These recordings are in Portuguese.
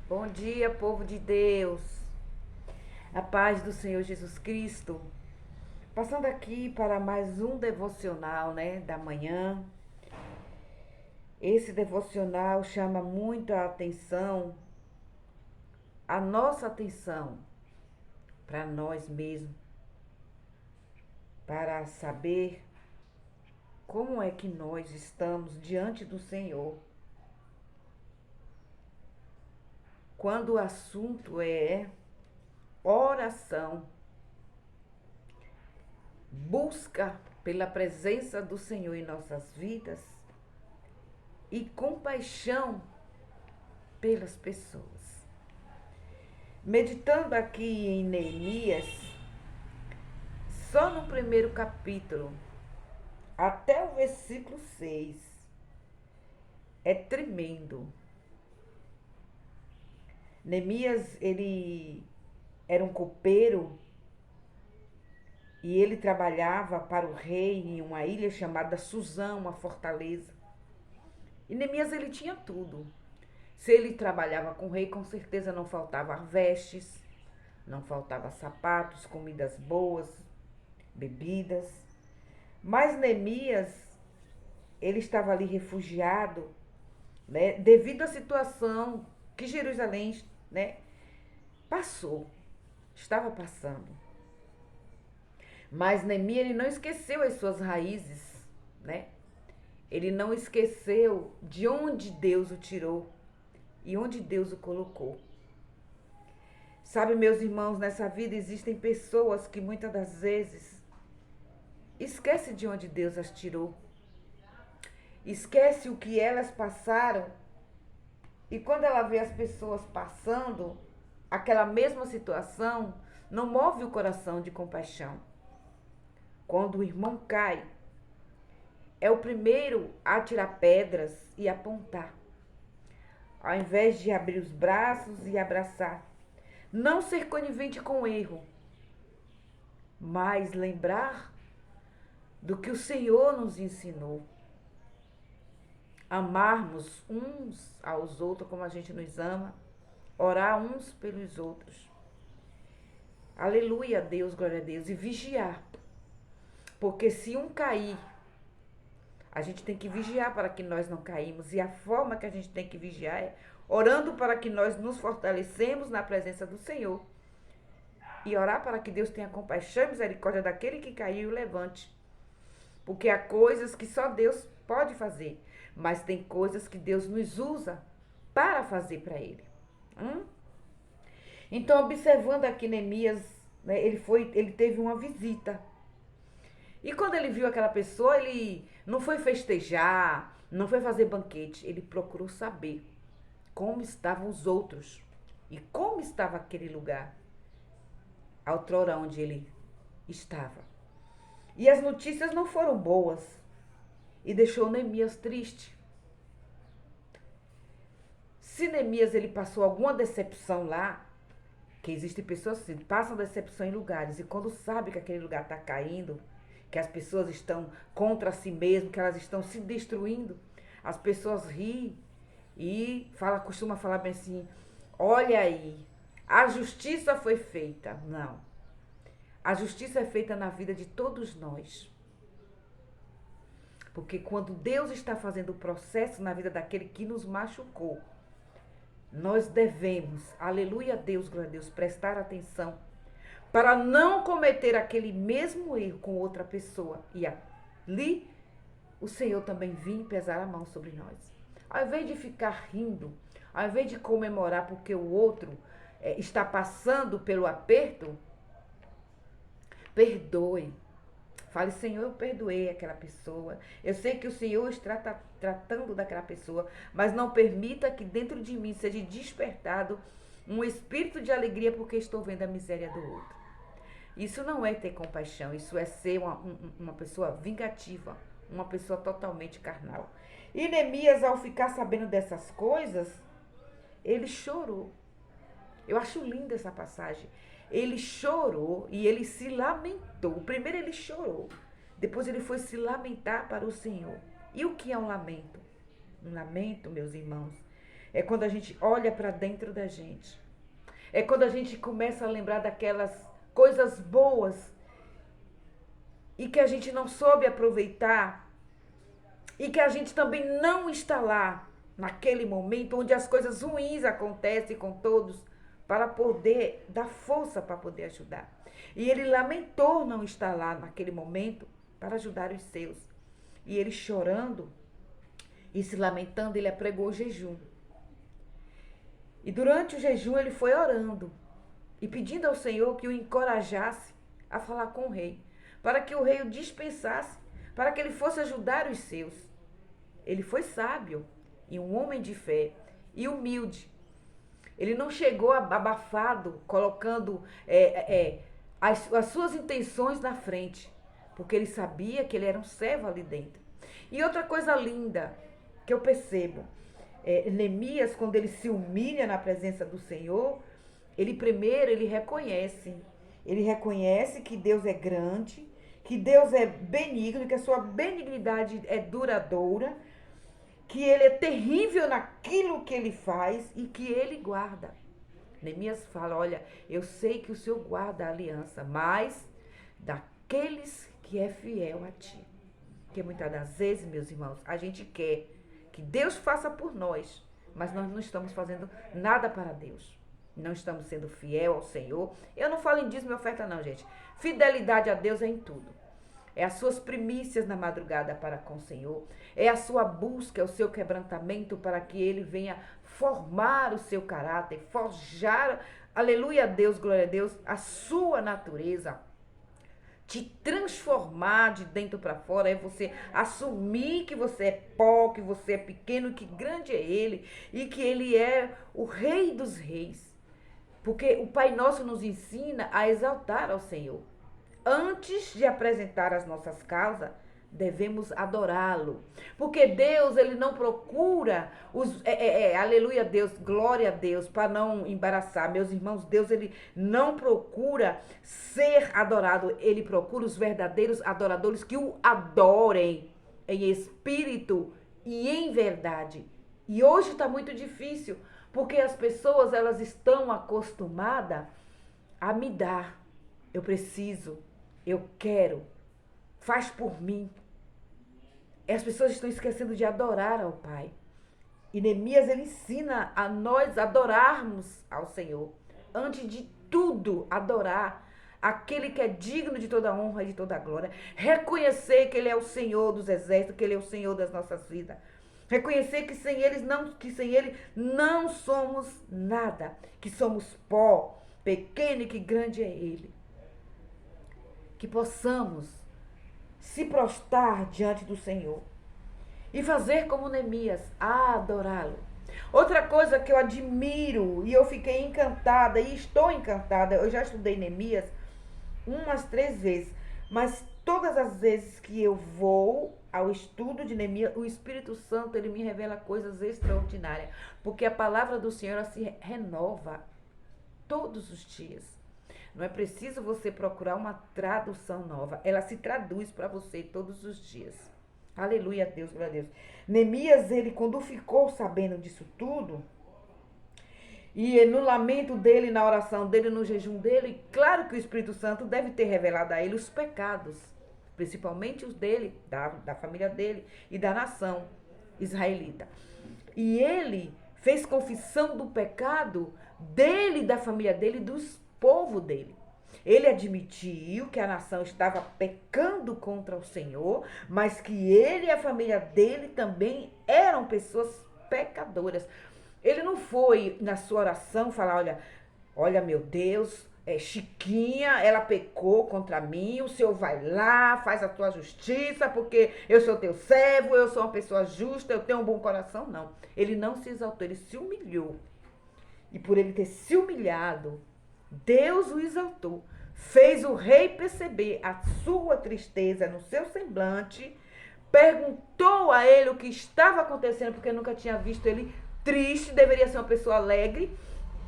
Bom dia, povo de Deus. A paz do Senhor Jesus Cristo. Passando aqui para mais um devocional, da manhã. Esse devocional chama muito a nossa atenção para nós mesmos, para saber como é que nós estamos diante do Senhor. Quando o assunto é oração, busca pela presença do Senhor em nossas vidas e compaixão pelas pessoas. Meditando aqui em Neemias, só no primeiro capítulo, até o versículo 6, é tremendo. Neemias, ele era um copeiro e ele trabalhava para o rei em uma ilha chamada Suzã, uma fortaleza. E Neemias, ele tinha tudo. Se ele trabalhava com o rei, com certeza não faltava vestes, não faltava sapatos, comidas boas, bebidas. Mas Neemias, ele estava ali refugiado, devido à situação que Jerusalém, né, passou, estava passando. Mas Neemias, ele não esqueceu as suas raízes, né? Ele não esqueceu de onde Deus o tirou e onde Deus o colocou. Sabe, meus irmãos, nessa vida existem pessoas que muitas das vezes esquecem de onde Deus as tirou. Esquece o que elas passaram. E quando ela vê as pessoas passando aquela mesma situação, não move o coração de compaixão. Quando o irmão cai, é o primeiro a tirar pedras e apontar, ao invés de abrir os braços e abraçar. Não ser conivente com o erro, mas lembrar do que o Senhor nos ensinou. Amarmos uns aos outros como a gente nos ama, orar uns pelos outros. Aleluia, Deus, glória a Deus. E vigiar. Porque se um cair, a gente tem que vigiar para que nós não caímos. E a forma que a gente tem que vigiar é orando para que nós nos fortalecemos na presença do Senhor. E orar para que Deus tenha compaixão e misericórdia daquele que caiu e levante. Porque há coisas que só Deus pode fazer. Mas tem coisas que Deus nos usa para fazer para Ele. Então, observando aqui Neemias, né, ele teve uma visita. E quando ele viu aquela pessoa, ele não foi festejar, não foi fazer banquete. Ele procurou saber como estavam os outros e como estava aquele lugar, outrora onde ele estava. E as notícias não foram boas e deixou Neemias triste. Se Neemias ele passou alguma decepção lá, que existem pessoas assim, passam decepção em lugares e quando sabe que aquele lugar está caindo, que as pessoas estão contra si mesmo, que elas estão se destruindo, as pessoas riem e costuma falar bem assim, olha aí, a justiça foi feita. Não. A justiça é feita na vida de todos nós. Porque quando Deus está fazendo o processo na vida daquele que nos machucou, nós devemos, aleluia Deus, glória a Deus, prestar atenção para não cometer aquele mesmo erro com outra pessoa. E ali o Senhor também vir pesar a mão sobre nós. Ao invés de ficar rindo, ao invés de comemorar porque o outro está passando pelo aperto, perdoe. Fale, Senhor, eu perdoei aquela pessoa. Eu sei que o Senhor está tratando daquela pessoa, mas não permita que dentro de mim seja despertado um espírito de alegria porque estou vendo a miséria do outro. Isso não é ter compaixão, isso é ser uma pessoa vingativa, uma pessoa totalmente carnal. E Neemias, ao ficar sabendo dessas coisas, ele chorou. Eu acho linda essa passagem. Ele chorou e ele se lamentou. Primeiro ele chorou, depois ele foi se lamentar para o Senhor. E o que é um lamento? Um lamento, meus irmãos, É quando a gente olha para dentro da gente. É quando a gente começa a lembrar daquelas coisas boas e que a gente não soube aproveitar e que a gente também não está lá naquele momento onde as coisas ruins acontecem com todos para poder dar força para poder ajudar. E ele lamentou não estar lá naquele momento para ajudar os seus. E ele chorando e se lamentando, ele apregou o jejum. E durante o jejum ele foi orando e pedindo ao Senhor que o encorajasse a falar com o rei, para que o rei o dispensasse, para que ele fosse ajudar os seus. Ele foi sábio e um homem de fé e humilde. Ele não chegou abafado, colocando as suas intenções na frente, porque ele sabia que ele era um servo ali dentro. E outra coisa linda que eu percebo, Neemias, quando ele se humilha na presença do Senhor, ele primeiro, ele reconhece que Deus é grande, que Deus é benigno, que a sua benignidade é duradoura, que ele é terrível naquilo que ele faz e que ele guarda. Neemias fala, olha, eu sei que o Senhor guarda a aliança, mas daqueles que é fiel a ti. Porque muitas das vezes, meus irmãos, a gente quer que Deus faça por nós, mas nós não estamos fazendo nada para Deus. Não estamos sendo fiel ao Senhor. Eu não falo em dízimo e oferta não, gente. Fidelidade a Deus é em tudo. É as suas primícias na madrugada para com o Senhor. É a sua busca, é o seu quebrantamento para que Ele venha formar o seu caráter, forjar, aleluia a Deus, glória a Deus, a sua natureza. Te transformar de dentro para fora, é você assumir que você é pó, que você é pequeno, que grande é Ele e que Ele é o Rei dos Reis. Porque o Pai Nosso nos ensina a exaltar ao Senhor. Antes de apresentar as nossas causas, devemos adorá-lo. Porque Deus, ele não procura aleluia a Deus, glória a Deus, para não embaraçar. Meus irmãos, Deus, ele não procura ser adorado. Ele procura os verdadeiros adoradores que o adorem em espírito e em verdade. E hoje está muito difícil, porque as pessoas, elas estão acostumadas a me dar. Eu preciso, eu quero, faz por mim. As pessoas estão esquecendo de adorar ao Pai. E Neemias, ele ensina a nós adorarmos ao Senhor. Antes de tudo, adorar aquele que é digno de toda honra e de toda glória. Reconhecer que Ele é o Senhor dos exércitos, que Ele é o Senhor das nossas vidas. Reconhecer que sem Ele não somos nada. Que somos pó, pequeno e que grande é Ele. Que possamos se prostrar diante do Senhor e fazer como Neemias, adorá-lo. Outra coisa que eu admiro e eu fiquei encantada e estou encantada, eu já estudei Neemias umas 3 vezes, mas todas as vezes que eu vou ao estudo de Neemias, o Espírito Santo, ele me revela coisas extraordinárias, porque a palavra do Senhor ela se renova todos os dias. Não é preciso você procurar uma tradução nova. Ela se traduz para você todos os dias. Aleluia a Deus, glória a Deus. Neemias, ele quando ficou sabendo disso tudo, e no lamento dele, na oração dele, no jejum dele, claro que o Espírito Santo deve ter revelado a ele os pecados, principalmente os dele, da família dele e da nação israelita. E ele fez confissão do pecado dele, da família dele e dos povo dele. Ele admitiu que a nação estava pecando contra o Senhor, mas que ele e a família dele também eram pessoas pecadoras. Ele não foi na sua oração falar, olha meu Deus, Chiquinha, ela pecou contra mim, o Senhor vai lá, faz a tua justiça, porque eu sou teu servo, eu sou uma pessoa justa, eu tenho um bom coração. Não, ele não se exaltou, ele se humilhou. E por ele ter se humilhado, Deus o exaltou, fez o rei perceber a sua tristeza no seu semblante, perguntou a ele o que estava acontecendo, porque nunca tinha visto ele triste, deveria ser uma pessoa alegre,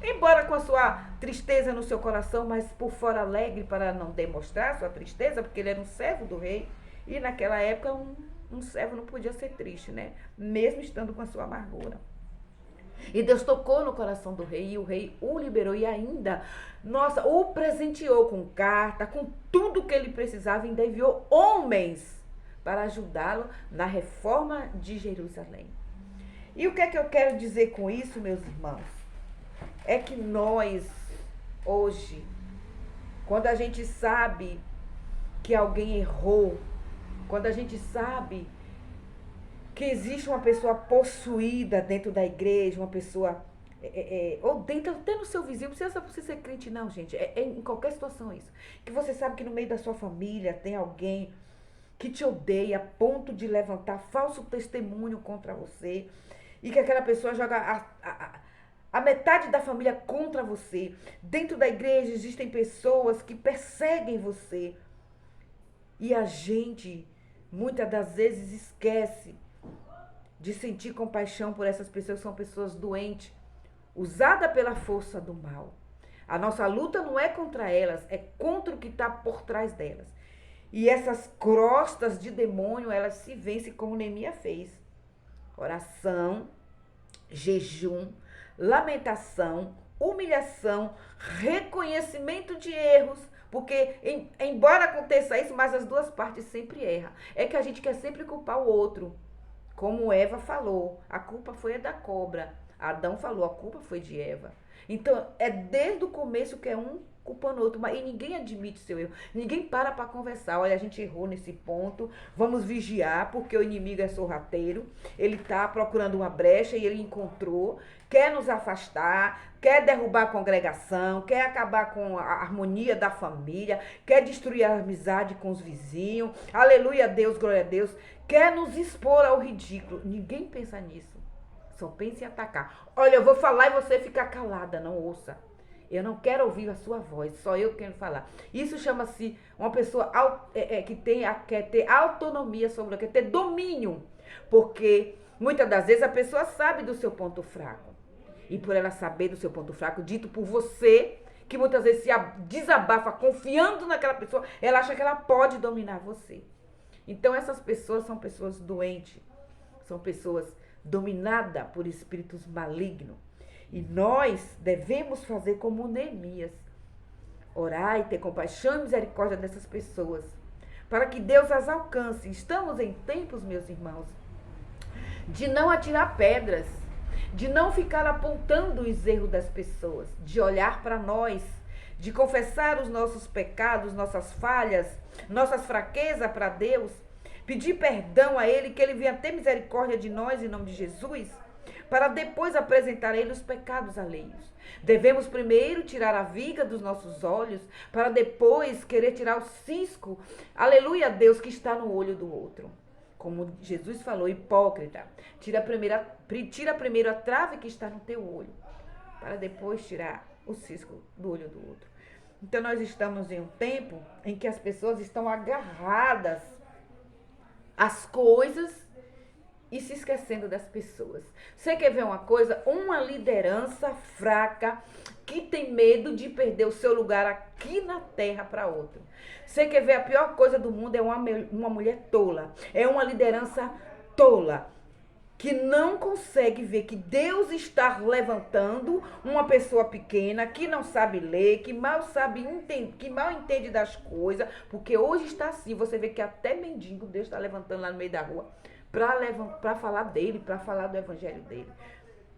embora com a sua tristeza no seu coração, mas por fora alegre para não demonstrar sua tristeza, porque ele era um servo do rei, e naquela época um servo não podia ser triste, né? Mesmo estando com a sua amargura. E Deus tocou no coração do rei, e o rei o liberou e ainda, nossa, o presenteou com carta, com tudo que ele precisava, e ainda enviou homens para ajudá-lo na reforma de Jerusalém. E o que é que eu quero dizer com isso, meus irmãos? É que nós, hoje, quando a gente sabe que alguém errou, quando a gente sabe que existe uma pessoa possuída dentro da igreja, uma pessoa ou dentro, até no seu vizinho, não precisa você ser crente não, gente, em qualquer situação isso, que você sabe que no meio da sua família tem alguém que te odeia a ponto de levantar falso testemunho contra você, e que aquela pessoa joga a metade da família contra você. Dentro da igreja existem pessoas que perseguem você, e a gente muitas das vezes esquece de sentir compaixão por essas pessoas que são pessoas doentes, usadas pela força do mal. A nossa luta não é contra elas, é contra o que está por trás delas. E essas crostas de demônio, elas se vencem como Neemias fez. Oração, jejum, lamentação, humilhação, reconhecimento de erros, porque embora aconteça isso, mas as duas partes sempre erram. É que a gente quer sempre culpar o outro. Como Eva falou, a culpa foi da cobra. Adão falou, a culpa foi de Eva. Então, é desde o começo que é um culpando o outro, e ninguém admite seu erro. Ninguém para conversar. Olha, a gente errou nesse ponto, vamos vigiar, porque o inimigo é sorrateiro. Ele está procurando uma brecha e ele encontrou, quer nos afastar, quer derrubar a congregação, quer acabar com a harmonia da família, quer destruir a amizade com os vizinhos. Aleluia a Deus, glória a Deus. Quer nos expor ao ridículo. Ninguém pensa nisso. Só pensa em atacar. Olha, eu vou falar e você fica calada, não ouça. Eu não quero ouvir a sua voz, só eu quero falar. Isso chama-se uma pessoa que quer ter autonomia sobre o quer ter domínio. Porque muitas das vezes a pessoa sabe do seu ponto fraco. E por ela saber do seu ponto fraco, dito por você, que muitas vezes se desabafa confiando naquela pessoa, ela acha que ela pode dominar você. Então essas pessoas são pessoas doentes, são pessoas dominadas por espíritos malignos. E nós devemos fazer como Neemias, orar e ter compaixão e misericórdia dessas pessoas, para que Deus as alcance. Estamos em tempos, meus irmãos, de não atirar pedras, de não ficar apontando os erros das pessoas, de olhar para nós, de confessar os nossos pecados, nossas falhas, nossas fraquezas para Deus, pedir perdão a Ele, que Ele venha ter misericórdia de nós em nome de Jesus, para depois apresentar a Ele os pecados alheios. Devemos primeiro tirar a viga dos nossos olhos, para depois querer tirar o cisco, aleluia, Deus, que está no olho do outro. Como Jesus falou, hipócrita, tira primeiro a trave que está no teu olho, para depois tirar o cisco do olho do outro. Então nós estamos em um tempo em que as pessoas estão agarradas às coisas e se esquecendo das pessoas. Você quer ver uma coisa? Uma liderança fraca que tem medo de perder o seu lugar aqui na terra para outro. Você quer ver a pior coisa do mundo? É uma mulher tola. É uma liderança tola, que não consegue ver que Deus está levantando uma pessoa pequena, que não sabe ler, que mal entende das coisas, porque hoje está assim, você vê que até mendigo Deus está levantando lá no meio da rua para falar dele, para falar do evangelho dele.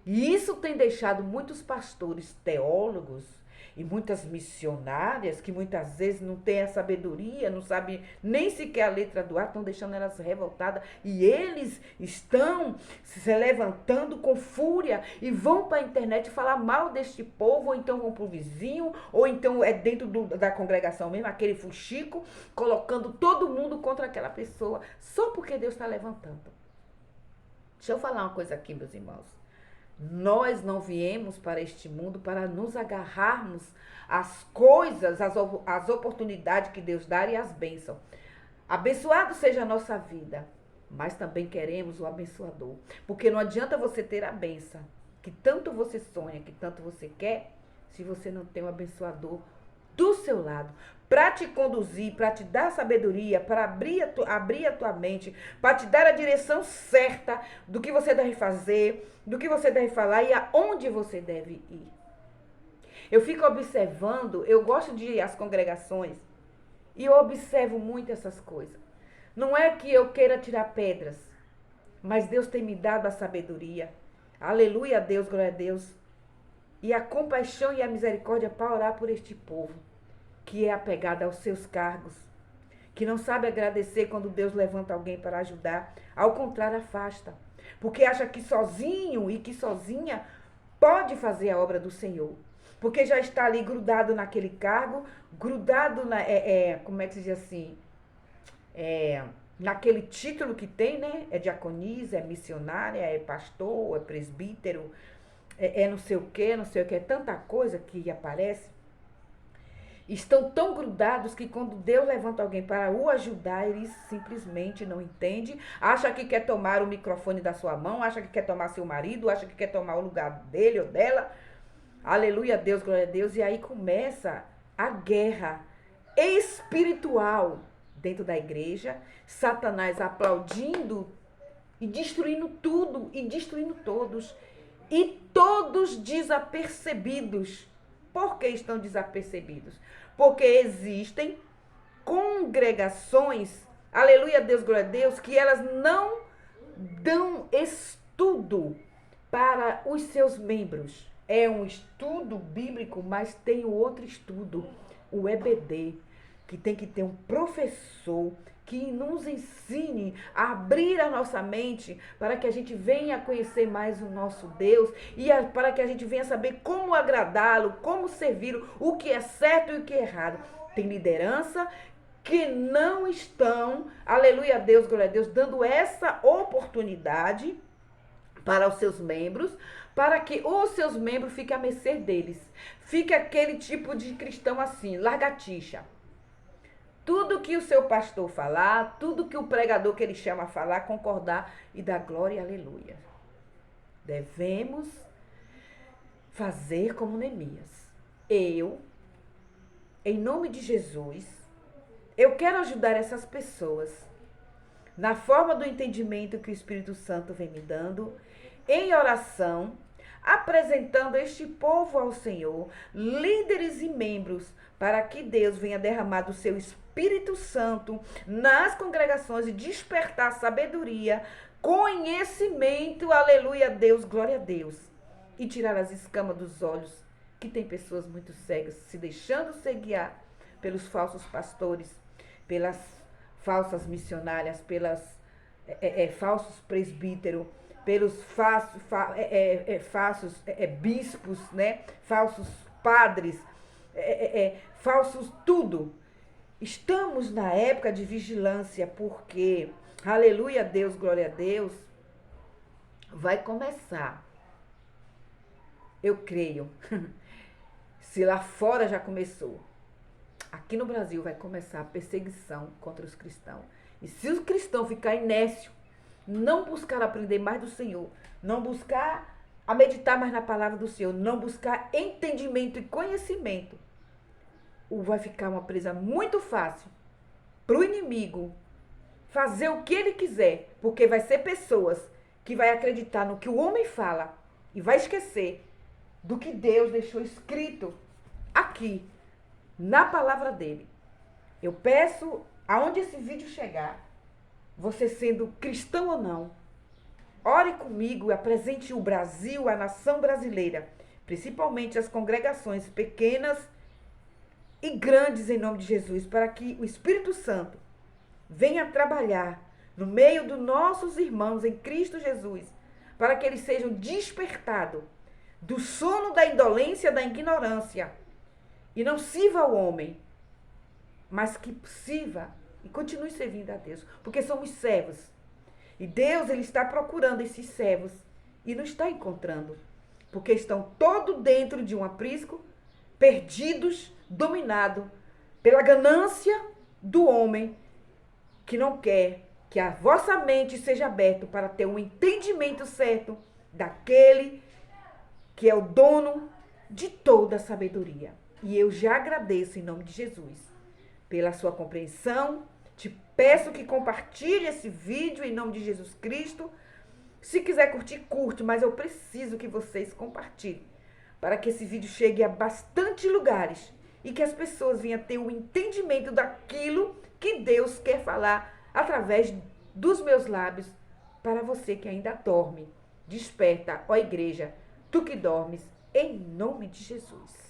E isso tem deixado muitos pastores teólogos e muitas missionárias que muitas vezes não têm a sabedoria, não sabem nem sequer a letra do ar, estão deixando elas revoltadas. E eles estão se levantando com fúria e vão para a internet falar mal deste povo, ou então vão para o vizinho, ou então é dentro da congregação mesmo, aquele fuxico, colocando todo mundo contra aquela pessoa, só porque Deus está levantando. Deixa eu falar uma coisa aqui, meus irmãos. Nós não viemos para este mundo para nos agarrarmos às coisas, às oportunidades que Deus dá e às bênçãos. Abençoado seja a nossa vida, mas também queremos o abençoador. Porque não adianta você ter a bênção, que tanto você sonha, que tanto você quer, se você não tem o abençoador do seu lado, para te conduzir, para te dar sabedoria, para abrir a tua mente, para te dar a direção certa do que você deve fazer, do que você deve falar e aonde você deve ir. Eu fico observando, eu gosto de ir às congregações e eu observo muito essas coisas. Não é que eu queira tirar pedras, mas Deus tem me dado a sabedoria. Aleluia a Deus, glória a Deus. E a compaixão e a misericórdia para orar por este povo, que é apegado aos seus cargos, que não sabe agradecer quando Deus levanta alguém para ajudar. Ao contrário, afasta. Porque acha que sozinho e que sozinha pode fazer a obra do Senhor. Porque já está ali grudado naquele cargo, grudado como é que se diz assim? Naquele título que tem, né? É diaconisa, é missionária, é pastor, é presbítero, não sei o que, é tanta coisa que aparece. Estão tão grudados que quando Deus levanta alguém para o ajudar, eles simplesmente não entendem. Acha que quer tomar o microfone da sua mão, acha que quer tomar seu marido, acha que quer tomar o lugar dele ou dela. Aleluia a Deus, glória a Deus. E aí começa a guerra espiritual dentro da igreja. Satanás aplaudindo e destruindo tudo e destruindo todos. E todos desapercebidos. Por que estão desapercebidos? Porque existem congregações, aleluia, Deus, glória a Deus, que elas não dão estudo para os seus membros. É um estudo bíblico, mas tem o outro estudo, o EBD, que tem que ter um professor que nos ensine a abrir a nossa mente para que a gente venha conhecer mais o nosso Deus e para que a gente venha saber como agradá-lo, como servi-lo, o que é certo e o que é errado. Tem liderança que não estão, aleluia a Deus, glória a Deus, dando essa oportunidade para os seus membros, para que os seus membros fiquem à mercê deles. Fica aquele tipo de cristão assim, largatixa. Tudo que o seu pastor falar, tudo que o pregador que ele chama a falar, concordar e dar glória e aleluia. Devemos fazer como Neemias. Eu, em nome de Jesus, eu quero ajudar essas pessoas na forma do entendimento que o Espírito Santo vem me dando, em oração, apresentando este povo ao Senhor, líderes e membros, para que Deus venha derramar do seu Espírito Santo nas congregações e despertar sabedoria, conhecimento, aleluia a Deus, glória a Deus, e tirar as escamas dos olhos, que tem pessoas muito cegas, se deixando se guiar pelos falsos pastores, pelas falsas missionárias, pelas falsos presbíteros, pelos falsos bispos, né? Falsos padres, falsos tudo. Estamos na época de vigilância, porque, aleluia a Deus, glória a Deus, vai começar. Eu creio. Se lá fora já começou, aqui no Brasil vai começar a perseguição contra os cristãos. E se os cristãos ficarem inércios, não buscar aprender mais do Senhor, não buscar a meditar mais na palavra do Senhor, não buscar entendimento e conhecimento, vai ficar uma presa muito fácil para o inimigo fazer o que ele quiser, porque vai ser pessoas que vai acreditar no que o homem fala e vai esquecer do que Deus deixou escrito aqui, na palavra dele. Eu peço, aonde esse vídeo chegar, você sendo cristão ou não, ore comigo e apresente o Brasil, a nação brasileira, principalmente as congregações pequenas e grandes em nome de Jesus, para que o Espírito Santo venha trabalhar no meio dos nossos irmãos em Cristo Jesus, para que eles sejam despertados do sono da indolência, da ignorância, e não sirva ao homem, mas que sirva e continue servindo a Deus, porque somos servos. E Deus, ele está procurando esses servos e não está encontrando, porque estão todos dentro de um aprisco, perdidos, dominados pela ganância do homem, que não quer que a vossa mente seja aberta para ter um entendimento certo daquele que é o dono de toda a sabedoria. E eu já agradeço em nome de Jesus pela sua compreensão. Te peço que compartilhe esse vídeo em nome de Jesus Cristo. Se quiser curtir, curte, mas eu preciso que vocês compartilhem para que esse vídeo chegue a bastante lugares e que as pessoas venham ter um entendimento daquilo que Deus quer falar através dos meus lábios para você que ainda dorme. Desperta, ó igreja, tu que dormes, em nome de Jesus.